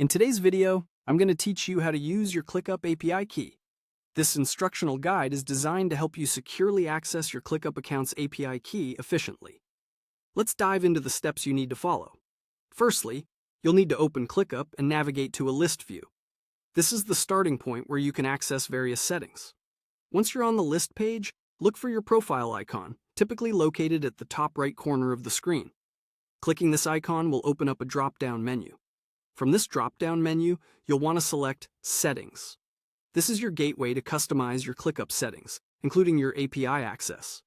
In today's video, I'm going to teach you how to use your ClickUp API key. This instructional guide is designed to help you securely access your ClickUp account's API key efficiently. Let's dive into the steps you need to follow. Firstly, you'll need to open ClickUp and navigate to a list view. This is the starting point where you can access various settings. Once you're on the list page, look for your profile icon, typically located at the top right corner of the screen. Clicking this icon will open up a drop-down menu. From this drop-down menu, you'll want to select Settings. This is your gateway to customize your ClickUp settings, including your API access.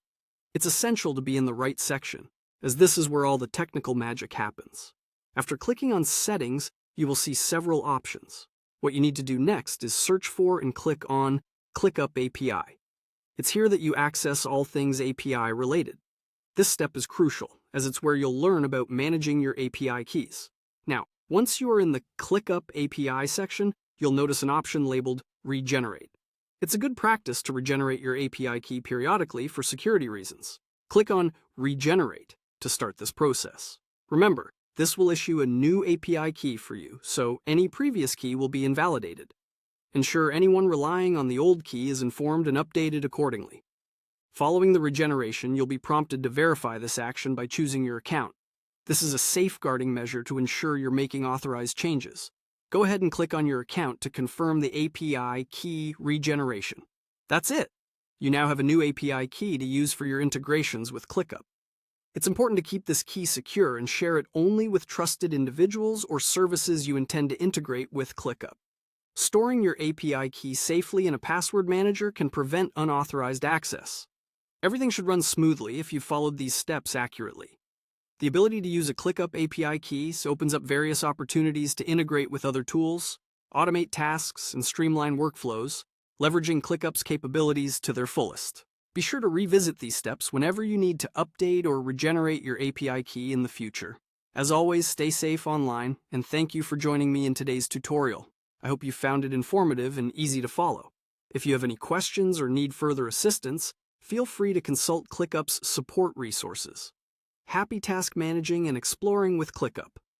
It's essential to be in the right section, as this is where all the technical magic happens. After clicking on Settings, you will see several options. What you need to do next is search for and click on ClickUp API. It's here that you access all things API related. This step is crucial, as it's where you'll learn about managing your API keys. Now, once you are in the ClickUp API section, you'll notice an option labeled Regenerate. It's a good practice to regenerate your API key periodically for security reasons. Click on Regenerate to start this process. Remember, this will issue a new API key for you, so any previous key will be invalidated. Ensure anyone relying on the old key is informed and updated accordingly. Following the regeneration, you'll be prompted to verify this action by choosing your account. This is a safeguarding measure to ensure you're making authorized changes. Go ahead and click on your account to confirm the API key regeneration. That's it! You now have a new API key to use for your integrations with ClickUp. It's important to keep this key secure and share it only with trusted individuals or services you intend to integrate with ClickUp. Storing your API key safely in a password manager can prevent unauthorized access. Everything should run smoothly if you've followed these steps accurately. The ability to use a ClickUp API key opens up various opportunities to integrate with other tools, automate tasks, and streamline workflows, leveraging ClickUp's capabilities to their fullest. Be sure to revisit these steps whenever you need to update or regenerate your API key in the future. As always, stay safe online, and thank you for joining me in today's tutorial. I hope you found it informative and easy to follow. If you have any questions or need further assistance, feel free to consult ClickUp's support resources. Happy task managing and exploring with ClickUp.